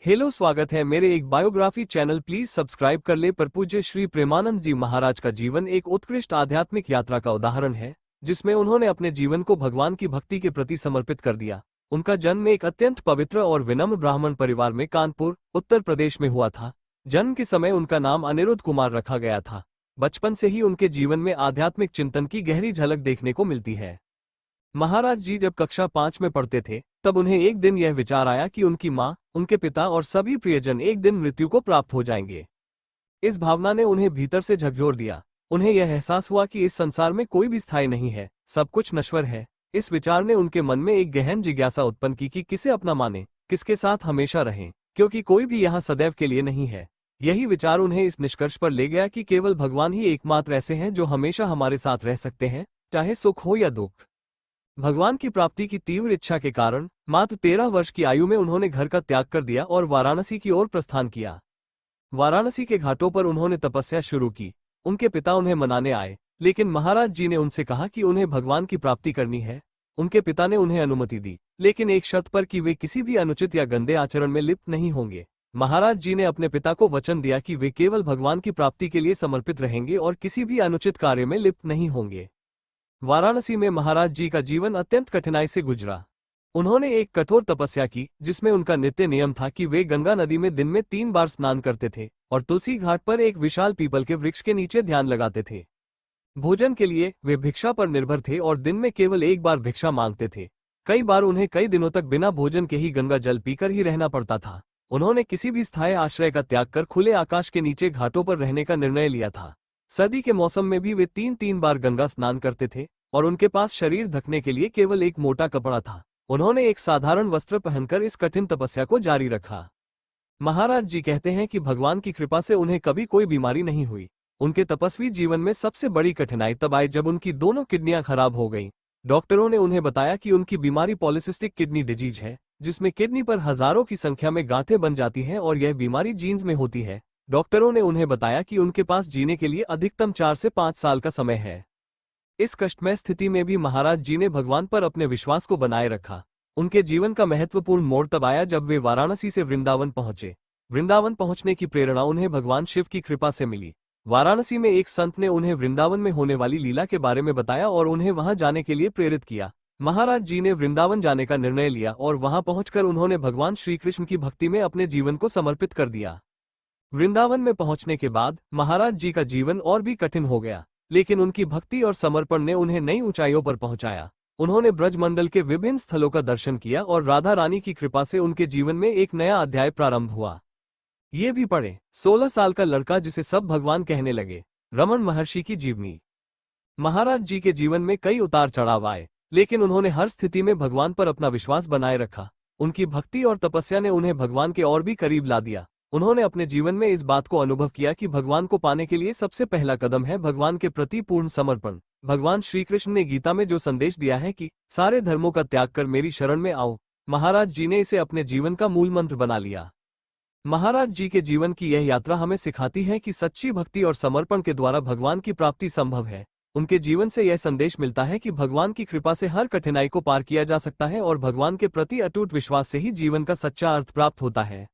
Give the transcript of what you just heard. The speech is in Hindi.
हेलो, स्वागत है मेरे एक बायोग्राफी चैनल। प्लीज सब्सक्राइब कर ले। पर पूज्य श्री प्रेमानंद जी महाराज का जीवन एक उत्कृष्ट आध्यात्मिक यात्रा का उदाहरण है, जिसमें उन्होंने अपने जीवन को भगवान की भक्ति के प्रति समर्पित कर दिया। उनका जन्म एक अत्यंत पवित्र और विनम्र ब्राह्मण परिवार में कानपुर, उत्तर प्रदेश में हुआ था। जन्म के समय उनका नाम अनिरुद्ध कुमार रखा गया था। बचपन से ही उनके जीवन में आध्यात्मिक चिंतन की गहरी झलक देखने को मिलती है। महाराज जी जब कक्षा 5 में पढ़ते थे, तब उन्हें एक दिन यह विचार आया कि उनकी माँ, उनके पिता और सभी प्रियजन एक दिन मृत्यु को प्राप्त हो जाएंगे। इस भावना ने उन्हें भीतर से झकझोर दिया। उन्हें यह एहसास हुआ कि इस संसार में कोई भी स्थायी नहीं है, सब कुछ नश्वर है। इस विचार ने उनके मन में एक गहन जिज्ञासा उत्पन्न की कि किसे अपना माने, किसके साथ हमेशा रहें, क्योंकि कोई भी यहाँ सदैव के लिए नहीं है। यही विचार उन्हें इस निष्कर्ष पर ले गया कि केवल भगवान ही एकमात्र ऐसे हैं जो हमेशा हमारे साथ रह सकते हैं, चाहे सुख हो या दुख। भगवान की प्राप्ति की तीव्र इच्छा के कारण मात्र 13 वर्ष की आयु में उन्होंने घर का त्याग कर दिया और वाराणसी की ओर प्रस्थान किया। वाराणसी के घाटों पर उन्होंने तपस्या शुरू की। उनके पिता उन्हें मनाने आए, लेकिन महाराज जी ने उनसे कहा कि उन्हें भगवान की प्राप्ति करनी है। उनके पिता ने उन्हें अनुमति दी, लेकिन एक शर्त पर कि वे किसी भी अनुचित या गंदे आचरण में लिप्त नहीं होंगे। महाराज जी ने अपने पिता को वचन दिया कि वे केवल भगवान की प्राप्ति के लिए समर्पित रहेंगे और किसी भी अनुचित कार्य में लिप्त नहीं होंगे। वाराणसी में महाराज जी का जीवन अत्यंत कठिनाई से गुजरा। उन्होंने एक कठोर तपस्या की, जिसमें उनका नित्य नियम था कि वे गंगा नदी में दिन में 3 बार स्नान करते थे और तुलसी घाट पर एक विशाल पीपल के वृक्ष के नीचे ध्यान लगाते थे। भोजन के लिए वे भिक्षा पर निर्भर थे और दिन में केवल एक बार भिक्षा मांगते थे। कई बार उन्हें कई दिनों तक बिना भोजन के ही गंगा जल पीकर ही रहना पड़ता था। उन्होंने किसी भी स्थायी आश्रय का त्याग कर खुले आकाश के नीचे घाटों पर रहने का निर्णय लिया था। सर्दी के मौसम में भी वे 3-3 बार गंगा स्नान करते थे और उनके पास शरीर ढकने के लिए केवल एक मोटा कपड़ा था। उन्होंने एक साधारण वस्त्र पहनकर इस कठिन तपस्या को जारी रखा। महाराज जी कहते हैं कि भगवान की कृपा से उन्हें कभी कोई बीमारी नहीं हुई। उनके तपस्वी जीवन में सबसे बड़ी कठिनाई तब आई जब उनकी दोनों किडनियां खराब हो गईं। डॉक्टरों ने उन्हें बताया कि उनकी बीमारी पॉलिसिस्टिक किडनी डिजीज है, जिसमें किडनी पर हजारों की संख्या में गांठें बन जाती हैं और यह बीमारी जीन्स में होती है। डॉक्टरों ने उन्हें बताया कि उनके पास जीने के लिए अधिकतम 4 से 5 साल का समय है। इस कष्टमय स्थिति में भी महाराज जी ने भगवान पर अपने विश्वास को बनाए रखा। उनके जीवन का महत्वपूर्ण मोड़ तब आया जब वे वाराणसी से वृंदावन पहुंचे। वृंदावन पहुंचने की प्रेरणा उन्हें भगवान शिव की कृपा से मिली। वाराणसी में एक संत ने उन्हें वृंदावन में होने वाली लीला के बारे में बताया और उन्हें वहां जाने के लिए प्रेरित किया। महाराज जी ने वृंदावन जाने का निर्णय लिया और वहां पहुंचकर उन्होंने भगवान श्री कृष्ण की भक्ति में अपने जीवन को समर्पित कर दिया। वृंदावन में पहुंचने के बाद महाराज जी का जीवन और भी कठिन हो गया, लेकिन उनकी भक्ति और समर्पण ने उन्हें नई ऊंचाइयों पर पहुंचाया। उन्होंने ब्रजमंडल के विभिन्न स्थलों का दर्शन किया और राधा रानी की कृपा से उनके जीवन में एक नया अध्याय प्रारंभ हुआ। ये भी पढ़े, 16 साल का लड़का जिसे सब भगवान कहने लगे। रमन महर्षि की जीवनी। महाराज जी के जीवन में कई उतार चढ़ाव आए, लेकिन उन्होंने हर स्थिति में भगवान पर अपना विश्वास बनाए रखा। उनकी भक्ति और तपस्या ने उन्हें भगवान के और भी करीब ला दिया। उन्होंने अपने जीवन में इस बात को अनुभव किया कि भगवान को पाने के लिए सबसे पहला कदम है भगवान के प्रति पूर्ण समर्पण। भगवान श्री कृष्ण ने गीता में जो संदेश दिया है कि सारे धर्मों का त्याग कर मेरी शरण में आओ, महाराज जी ने इसे अपने जीवन का मूल मंत्र बना लिया। महाराज जी के जीवन की यह यात्रा हमें सिखाती है कि सच्ची भक्ति और समर्पण के द्वारा भगवान की प्राप्ति संभव है। उनके जीवन से यह संदेश मिलता है कि भगवान की कृपा से हर कठिनाई को पार किया जा सकता है और भगवान के प्रति अटूट विश्वास से ही जीवन का सच्चा अर्थ प्राप्त होता है।